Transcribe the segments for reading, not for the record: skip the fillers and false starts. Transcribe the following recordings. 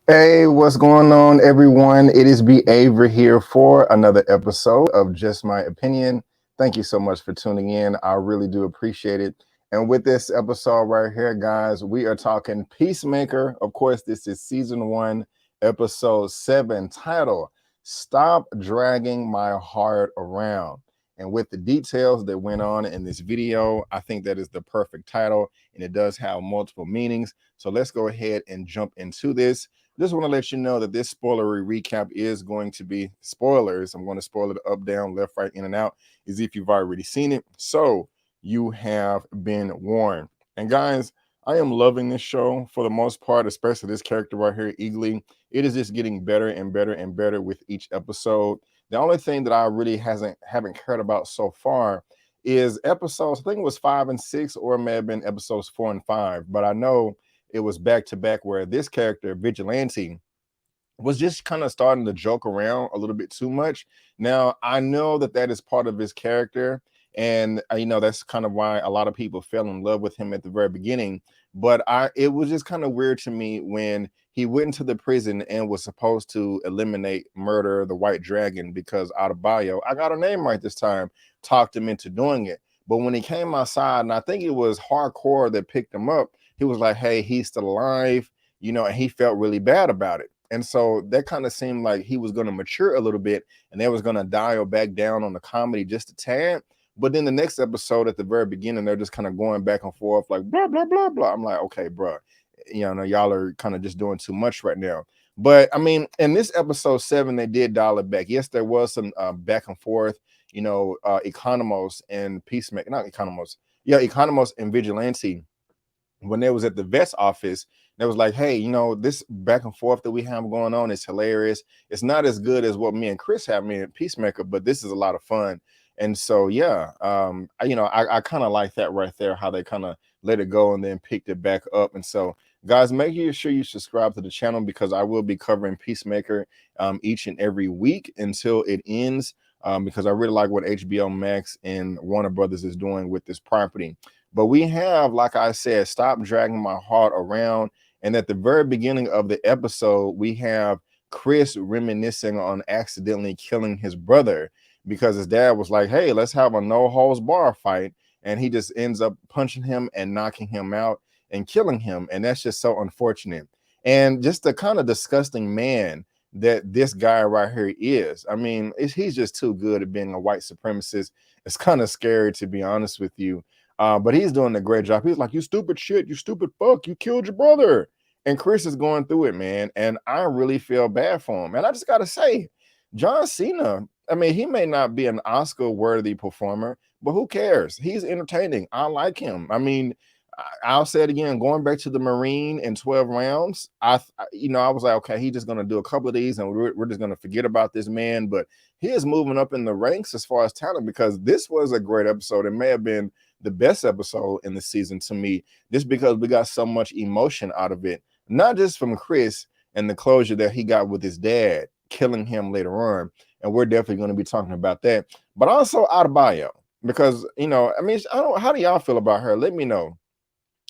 Hey, what's going on, everyone? It is B. Avery here for another episode of Just My Opinion. Thank you so much for tuning in. I really do appreciate it. And with this episode right here, guys, we are talking Peacemaker. Of course, this is season 1, episode 7, title Stop Dragging My Heart Around. And with the details that went on in this video, I think that is the perfect title, and it does have multiple meanings. So let's go ahead and jump into this. Just want to let you know that this spoilery recap is going to be spoilers. I'm going to spoil it up, down, left, right, in, and out, as if you've already seen it. So you have been warned. And guys, I am loving this show for the most part, especially this character right here, Eagly. It is just getting better and better and better with each episode. The only thing that I really haven't cared about so far is episodes, I think it was 5 and 6, or it may have been episodes 4 and 5, but I know it was back to back where this character, Vigilante, was just kind of starting to joke around a little bit too much. Now, I know that that is part of his character, and that's kind of why a lot of people fell in love with him at the very beginning. But it was just kind of weird to me when he went into the prison and was supposed to eliminate Murder the White Dragon because Adebayo, I got her name right this time, talked him into doing it. But when he came outside, and I think it was Hardcore that picked him up, he was like, hey, he's still alive, and he felt really bad about it. And so that kind of seemed like he was going to mature a little bit, and they was going to dial back down on the comedy just a tad. But then the next episode at the very beginning, they're just kind of going back and forth like blah, blah, blah, blah. I'm like, okay, bro, y'all are kind of just doing too much right now. But I mean, in this episode 7, they did dial it back. Yes, there was some back and forth, Economos and Peacemaker, not Economos. Yeah, Economos and Vigilante, when they was at the vet's office, they was like, hey, this back and forth that we have going on is hilarious. It's not as good as what me and Chris have, me and Peacemaker, but this is a lot of fun. And so, yeah, I kind of like that right there, how they kind of let it go and then picked it back up. And so, guys, make sure you subscribe to the channel, because I will be covering Peacemaker each and every week until it ends, because I really like what HBO Max and Warner Brothers is doing with this property. But we have, like I said, Stop Dragging My Heart Around. And at the very beginning of the episode, we have Chris reminiscing on accidentally killing his brother, because his dad was like, hey, let's have a no holds bar fight. And he just ends up punching him and knocking him out and killing him. And that's just so unfortunate. And just the kind of disgusting man that this guy right here is. I mean, he's just too good at being a white supremacist. It's kind of scary, to be honest with you. But he's doing a great job. He's like, you stupid shit, you stupid fuck, you killed your brother. And Chris is going through it, man. And I really feel bad for him. And I just got to say, John Cena, I mean, he may not be an Oscar worthy performer, but who cares? He's entertaining. I like him. I mean, I'll say it again, going back to the Marine in 12 rounds, I was like, okay, he's just going to do a couple of these and we're just going to forget about this man. But he is moving up in the ranks as far as talent, because this was a great episode. It may have been the best episode in the season to me, just because we got so much emotion out of it, not just from Chris and the closure that he got with his dad killing him later on. And we're definitely going to be talking about that, but also Adebayo, because, I mean, how do y'all feel about her? Let me know,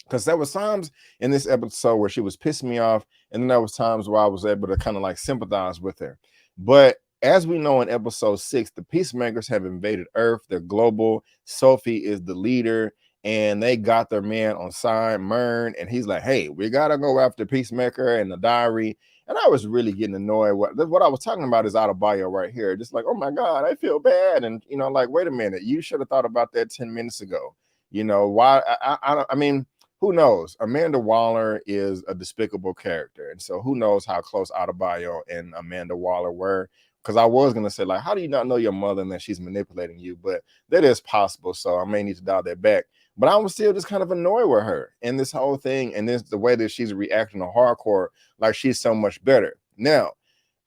because there was times in this episode where she was pissing me off, and then there was times where I was able to kind of like sympathize with her. But as we know, in episode 6, the Peacemakers have invaded Earth. They're global. Sophie is the leader, and they got their man on side, Mern, and he's like, hey, we gotta go after Peacemaker and the diary. And I was really getting annoyed. What I was talking about is Adebayo right here, just like, oh my god, I feel bad. And like, wait a minute, you should have thought about that 10 minutes ago. Why? I mean, who knows? Amanda Waller is a despicable character, and so who knows how close Adebayo and Amanda Waller were. Because I was gonna say, like, how do you not know your mother and that she's manipulating you? But that is possible, so I may need to dial that back. But I was still just kind of annoyed with her and this whole thing, and the way that she's reacting to Hardcore, like she's so much better. Now,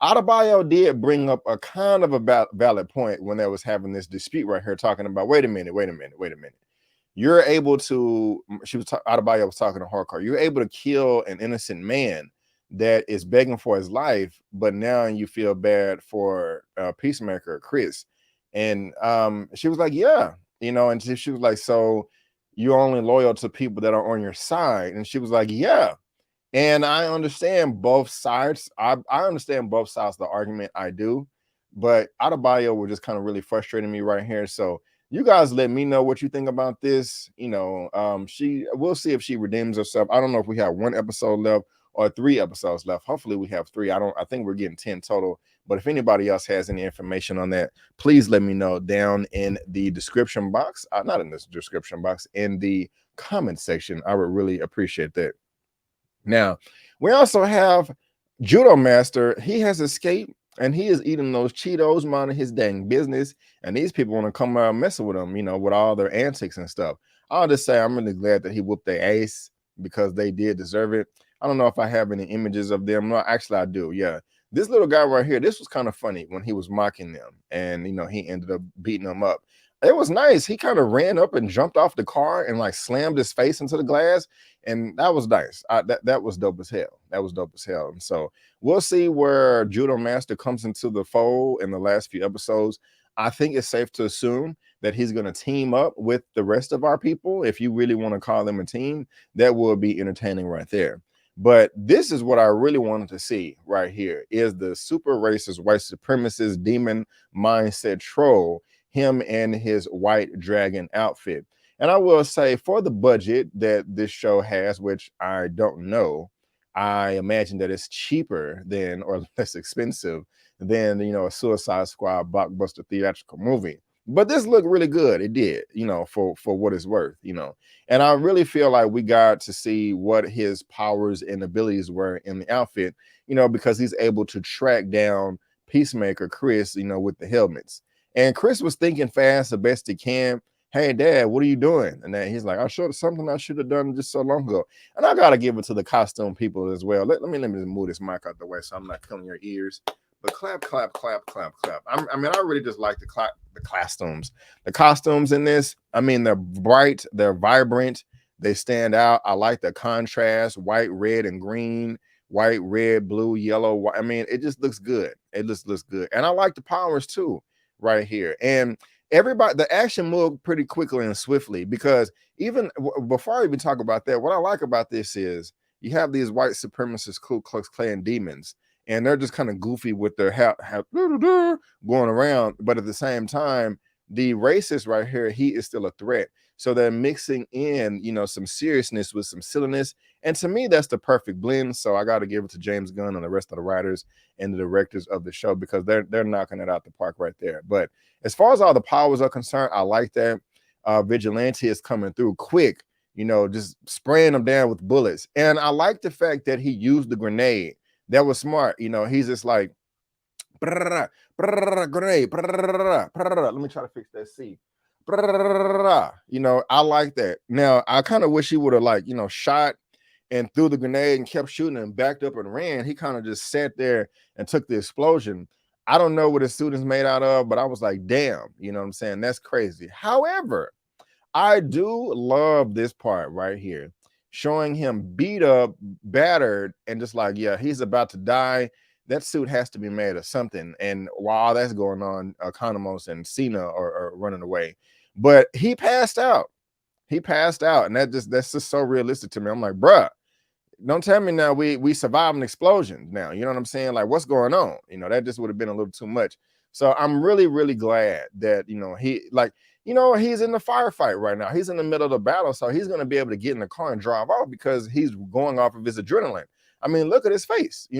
Adebayo did bring up a kind of a valid point when they was having this dispute right here, talking about, wait a minute. You're able to, Adebayo was talking to Hardcore, you're able to kill an innocent man that is begging for his life, but now you feel bad for Peacemaker, Chris. And she was like, yeah, and she was like, so you're only loyal to people that are on your side. And she was like, yeah. And I understand both sides. I understand both sides of the argument. I do, but Adebayo was just kind of really frustrating me right here. So you guys let me know what you think about this. We'll see if she redeems herself. I don't know if we have one episode left or 3 episodes left. Hopefully we have 3. I think we're getting 10 total. But if anybody else has any information on that, please let me know down in the description box. Not in this description box, in the comment section. I would really appreciate that. Now, we also have Judo Master. He has escaped and he is eating those Cheetos, minding his dang business. And these people want to come around messing with him, with all their antics and stuff. I'll just say I'm really glad that he whooped their ass because they did deserve it. I don't know if I have any images of them. No, actually, I do. Yeah. This little guy right here, this was kind of funny when he was mocking them. And, he ended up beating them up. It was nice. He kind of ran up and jumped off the car and like slammed his face into the glass. And that was nice. That was dope as hell. That was dope as hell. And so we'll see where Judo Master comes into the fold in the last few episodes. I think it's safe to assume that he's going to team up with the rest of our people. If you really want to call them a team, that will be entertaining right there. But this is what I really wanted to see right here is the super racist, white supremacist, demon mindset troll, him and his white dragon outfit. And I will say for the budget that this show has, which I don't know, I imagine that it's cheaper than or less expensive than, a Suicide Squad blockbuster theatrical movie. But this looked really good. It did, for what it's worth, And I really feel like we got to see what his powers and abilities were in the outfit, because he's able to track down Peacemaker, Chris, with the helmets. And Chris was thinking fast the best he can. Hey, Dad, what are you doing? And then he's like, I showed something I should have done just so long ago. And I got to give it to the costume people as well. Let me just move this mic out the way so I'm not killing your ears. But clap, clap, clap, clap, clap. I really just like the costumes. The costumes in this, they're bright, they're vibrant, they stand out. I like the contrast, white, red, and green, white, red, blue, yellow. It just looks good. It just looks good. And I like the powers too, right here. And the action moved pretty quickly and swiftly because even before I even talk about that, what I like about this is you have these white supremacist Ku Klux Klan demons, and they're just kind of goofy with their going around. But at the same time, the racist right here, he is still a threat. So they're mixing in, some seriousness with some silliness. And to me, that's the perfect blend. So I got to give it to James Gunn and the rest of the writers and the directors of the show because they're knocking it out the park right there. But as far as all the powers are concerned, I like that. Vigilante is coming through quick, just spraying them down with bullets. And I like the fact that he used the grenade. That was smart. He's just like, grenade. Let me try to fix that C. I like that. Now, I kind of wish he would have shot and threw the grenade and kept shooting and backed up and ran. He kind of just sat there and took the explosion. I don't know what his suit is made out of, but I was like, damn, you know what I'm saying? That's crazy. However, I do love this part right here, showing him beat up, battered, and just like, yeah, he's about to die. That suit has to be made of something. And while that's going on, Economos and Cena are running away. But he passed out. He passed out. And that's just so realistic to me. I'm like, bruh, don't tell me now we survived an explosion now. You know what I'm saying? Like, what's going on? That just would have been a little too much. So I'm really, really glad that, he's in the firefight right now. He's in the middle of the battle. So he's going to be able to get in the car and drive off because he's going off of his adrenaline. Look at his face, he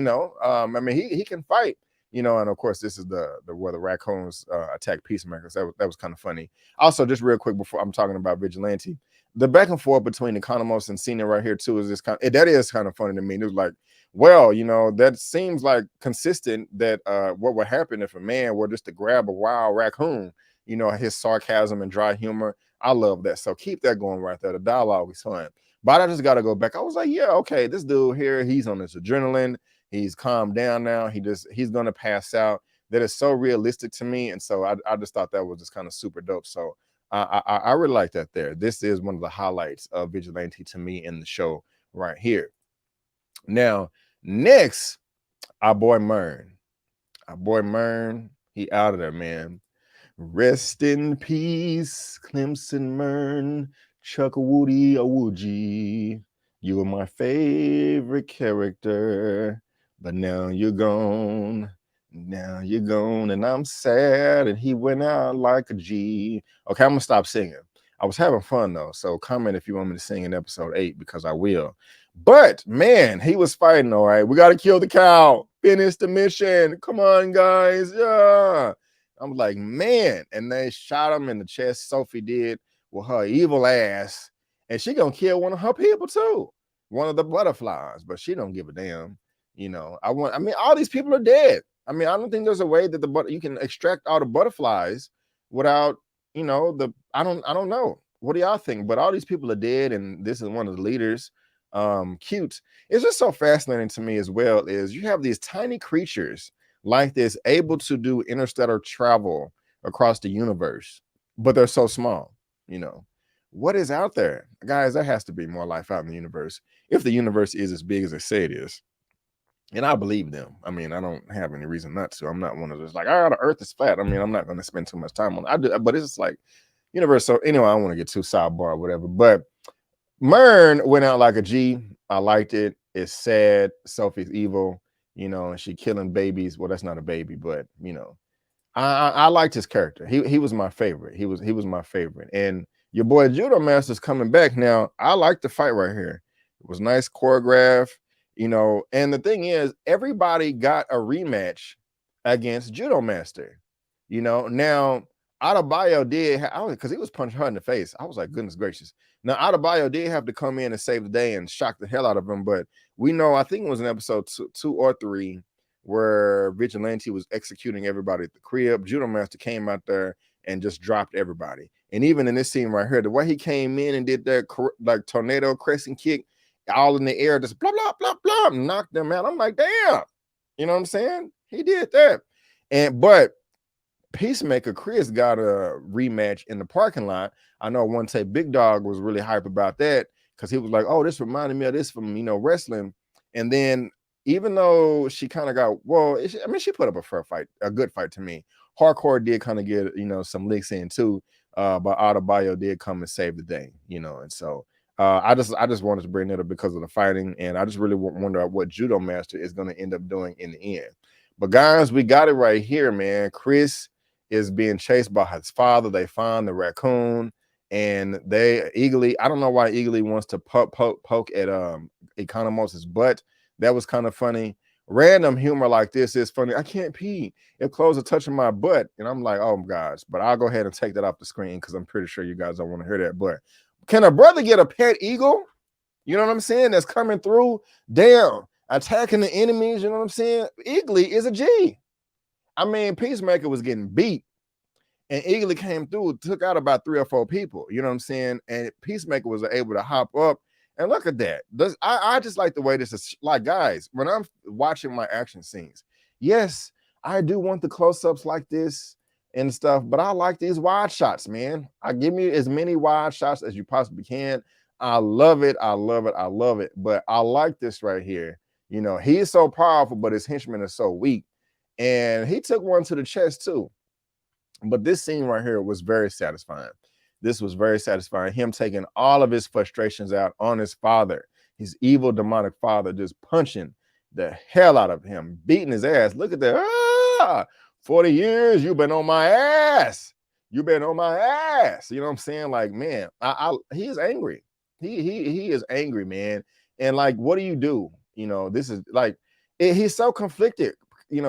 can fight, and of course, this is the where the raccoons attack Peacemakers. That was kind of funny. Also, just real quick before I'm talking about Vigilante, the back and forth between Economos and Cena right here too is just that is kind of funny to me. It was like, well, that seems like consistent that what would happen if a man were just to grab a wild raccoon, his sarcasm and dry humor. I love that. So keep that going right there. The dialogue is fun. But I just got to go back. I was like, yeah, okay, this dude here, he's on his adrenaline. He's calmed down now. He's going to pass out. That is so realistic to me. And so I just thought that was just kind of super dope. So I really like that there. This is one of the highlights of Vigilante to me in the show right here. Now, next, our boy Mern. He out of there, man. Rest in peace, Clemson Mern. Chuck Woody Awuji. You were my favorite character, but now you're gone. Now you're gone, and I'm sad. And he went out like a G. Okay, I'm gonna stop singing. I was having fun though, so comment if you want me to sing in episode 8 because I will. But man, he was fighting. All right, we got to kill the cow. Finish the mission. Come on, guys. Yeah. I'm like, man, and they shot him in the chest. Sophie did with her evil ass, and she gonna kill one of her people too, one of the butterflies. But she don't give a damn. I mean, all these people are dead. I mean, I don't think there's a way that you can extract all the butterflies without, I don't know. What do y'all think? But all these people are dead, and this is one of the leaders. Cute. It's just so fascinating to me as well. Is you have these tiny creatures like this able to do interstellar travel across the universe, but they're so small. What is out there, guys? There has to be more life out in the universe if the universe is as big as they say it is. And I believe them. I mean, I don't have any reason not to. I'm not one of those like, the earth is flat. I mean, I'm not going to spend too much time on it. I do, but it's just like universe. So anyway, I don't want to get too sidebar or whatever. But Mern went out like a G. I liked it. It's sad. Sophie's evil, and she killing babies. Well, that's not a baby, but I liked his character. He was my favorite. He was my favorite. And your boy Judo Master's coming back now. I like the fight right here. It was nice choreograph, and the thing is, everybody got a rematch against Judo Master. Now Adebayo did because he was punching her in the face. I was like, goodness gracious. Now Adebayo did have to come in and save the day and shock the hell out of him, but we know, I think it was in episode 2 or 3 where Vigilante was executing everybody at the crib. Judo Master came out there and just dropped everybody. And even in this scene right here, the way he came in and did that like tornado crescent kick, all in the air, just blah, blah, blah, blah, knocked them out. I'm like, damn. You know what I'm saying? He did that. But Peacemaker Chris got a rematch in the parking lot. I know OneTakeBigDog was really hype about that because he was like, oh, this reminded me of this from, wrestling. And then even though she kind of got, she put up a good fight to me. Hardcore did kind of get, some licks in too, but Adebayo did come and save the day, and so I just wanted to bring it up because of the fighting, and I just really wonder what Judo Master is going to end up doing in the end. But guys, we got it right here, man. Chris is being chased by his father. They find the raccoon, and I don't know why Eagly wants to poke at Economos's butt. That was kind of funny. Random humor like this is funny. I can't pee if clothes are touching my butt. And I'm like, oh gosh, but I'll go ahead and take that off the screen because I'm pretty sure you guys don't want to hear that. But can a brother get a pet eagle? You know what I'm saying? That's coming through, down, attacking the enemies. You know what I'm saying? Eagly is a G. I mean, Peacemaker was getting beat, and Eagly came through, took out about 3 or 4 people. You know what I'm saying? And Peacemaker was able to hop up. And look at that. I just like the way this is. Like, guys, when I'm watching my action scenes, yes, I do want the close-ups like this and stuff, but I like these wide shots, man. I give me as many wide shots as you possibly can. I love it. I love it. I love it. But I like this right here. He is so powerful, but his henchmen are so weak. And he took one to the chest too. But this scene right here was very satisfying. This was very satisfying. Him taking all of his frustrations out on his father, his evil demonic father, just punching the hell out of him, beating his ass. Look at that. 40 years, you've been on my ass. You've been on my ass. You know what I'm saying? Like, man, he is angry. He is angry, man. And like, what do you do? This is like, he's so conflicted,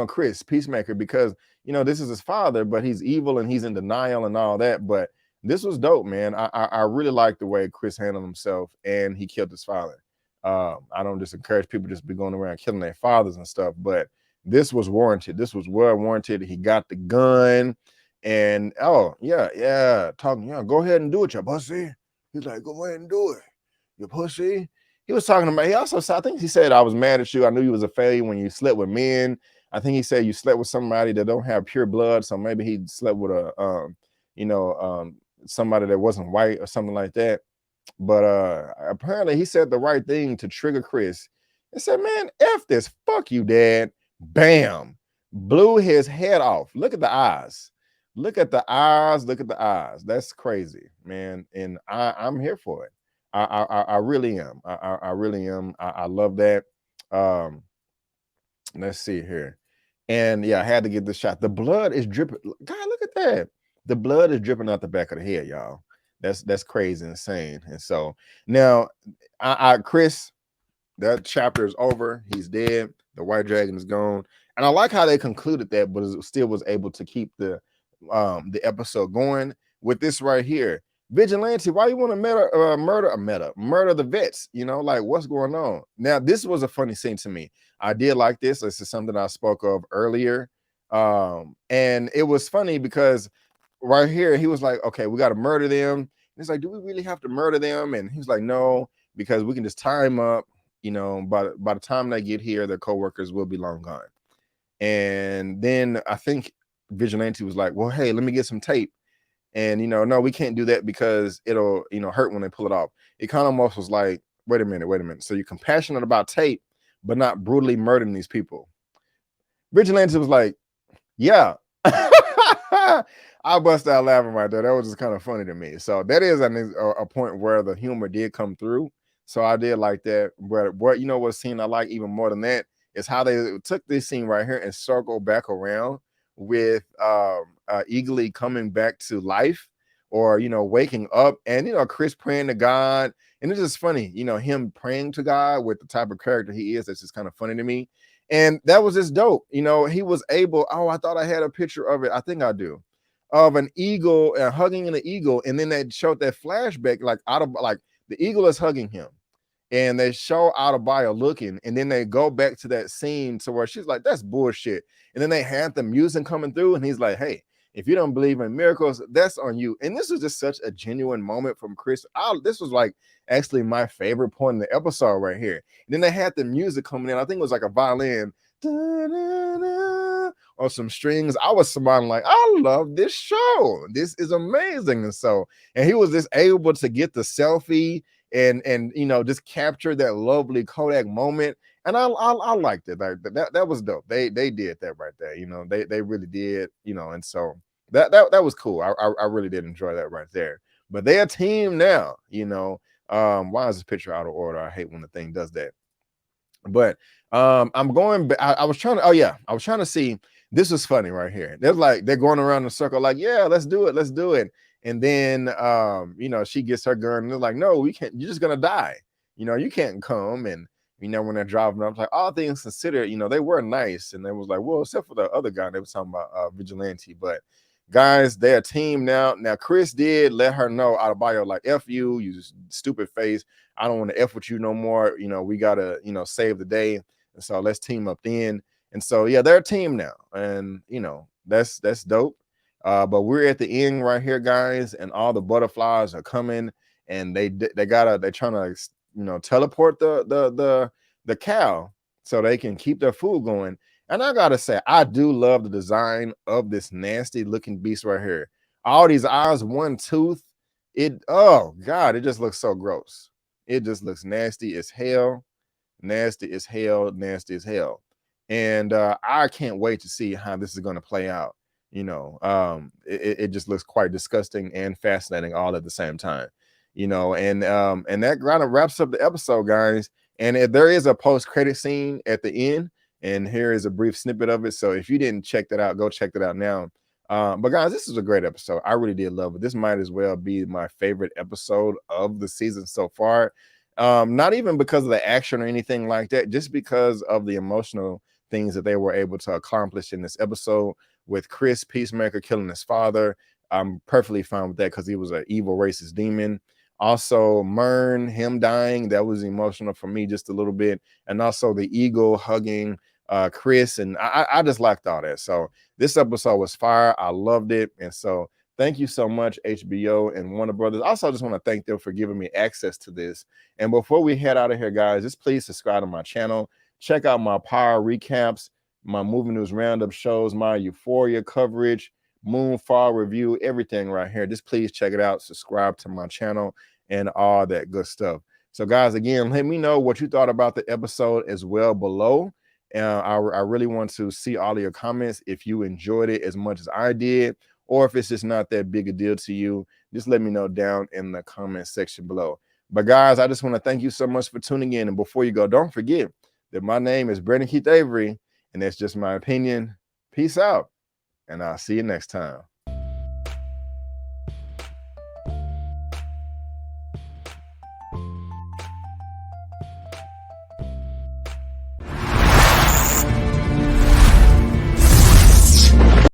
Chris, Peacemaker, because, this is his father, but he's evil and he's in denial and all that. But this was dope, man. I really like the way Chris handled himself, and he killed his father. I don't just encourage people just be going around killing their fathers and stuff, but this was warranted. This was well warranted. He got the gun, and go ahead and do it, you pussy. He's like, go ahead and do it, you pussy. He was talking about, I think he said, I was mad at you. I knew you was a failure when you slept with men. I think he said you slept with somebody that don't have pure blood. So maybe he slept with somebody that wasn't white or something like that. But apparently he said the right thing to trigger Chris and said, man, F this, fuck you, dad. Bam. Blew his head off. Look at the eyes. Look at the eyes. Look at the eyes. That's crazy, man. And I'm here for it. I really am. I really am. I love that. Um, let's see here. And yeah, I had to get this shot. The blood is dripping. God, look at that. The blood is dripping out the back of the head, y'all. That's crazy, insane. And so now, Chris, that chapter is over. He's dead. The white dragon is gone. And I like how they concluded that, but it still was able to keep the episode going with this right here. Vigilante, why you want to murder the vets? You know, like what's going on? Now, this was a funny scene to me. I did like this. This is something I spoke of earlier. And it was funny because right here, he was like, okay, we got to murder them. And it's like, do we really have to murder them? And he's like, no, because we can just tie them up. You know, by the time they get here, their coworkers will be long gone. And then I think Vigilante was like, well, hey, let me get some tape. And, you know, no, we can't do that because it'll, you know, hurt when they pull it off. It kind of almost was like, wait a minute. So you're compassionate about tape, but not brutally murdering these people. Vigilante was like, yeah. I bust out laughing right there. That was just kind of funny to me. So that is a point where the humor did come through. So I did like that. But what, you know, what scene I like even more than that is how they took this scene right here and circled back around with Eagly coming back to life, or, you know, waking up, and, you know, Chris praying to God. And it's just funny, you know, him praying to God with the type of character he is. That's just kind of funny to me. And that was just dope. You know, he was able, oh, I thought I had a picture of it. I think I do, of an eagle and hugging an eagle. And then they showed that flashback, like out of, like, the eagle is hugging him. And they show Adebayo looking, and then they go back to that scene to where she's like, that's bullshit. And then they had the music coming through, and he's like, hey, if you don't believe in miracles, that's on you. And this was just such a genuine moment from Chris. This was like actually my favorite point in the episode right here. And then they had the music coming in. I think it was like a violin or some strings. I was smiling like, I love this show. This is amazing. And he was just able to get the selfie and you know, just capture that lovely Kodak moment. And I liked it. Like that was dope. They did that right there. You know, they really did. You know, and so that was cool. I really did enjoy that right there. But they're a team now. You know, why is this picture out of order? I hate when the thing does that. But I'm going. I was trying to. Oh yeah, I was trying to see. This was funny right here. They're going around in a circle, like, yeah, let's do it. And then you know, she gets her gun, and they're like, no, we can't. You're just gonna die. You know, you can't come. And you know, when they're driving up, like, all things considered, you know, they were nice. And they was like, well, except for the other guy, they was talking about Vigilante. But guys, they're a team now. Now, Chris did let her know out of bio, like, F you, you stupid face. I don't want to F with you no more. You know, we gotta, you know, save the day. And so let's team up then. And so yeah, they're a team now. And you know, that's dope. But we're at the end right here, guys, and all the butterflies are coming, and they're trying to, you know, teleport the cow so they can keep their food going. And I gotta say, I do love the design of this nasty looking beast right here. All these eyes, one tooth. Oh God, it just looks so gross. It just looks nasty as hell. Nasty as hell, nasty as hell. And I can't wait to see how this is going to play out. You know, it just looks quite disgusting and fascinating all at the same time. You know, and that kind of wraps up the episode, guys. And there is a post-credit scene at the end, and here is a brief snippet of it. So if you didn't check that out, go check that out now. But guys, this is a great episode. I really did love it. This might as well be my favorite episode of the season so far. Not even because of the action or anything like that, just because of the emotional things that they were able to accomplish in this episode, with Chris Peacemaker killing his father. I'm perfectly fine with that because he was an evil racist demon. Also, Mern, him dying, that was emotional for me just a little bit. And also the eagle hugging Chris, and I just liked all that. So this episode was fire. I loved it. And so thank you so much, HBO and Warner Brothers. Also, I just want to thank them for giving me access to this. And before we head out of here, guys, just please subscribe to my channel. Check out my Power recaps, my movie news roundup shows, my Euphoria coverage, Moonfall review, everything right here. Just please check it out. Subscribe to my channel and all that good stuff. So, guys, again, let me know what you thought about the episode as well below. I really want to see all of your comments if you enjoyed it as much as I did, or if it's just not that big a deal to you. Just let me know down in the comment section below. But guys, I just want to thank you so much for tuning in. And before you go, don't forget that my name is Brandon Keith Avery, and that's just my opinion. Peace out, and I'll see you next time.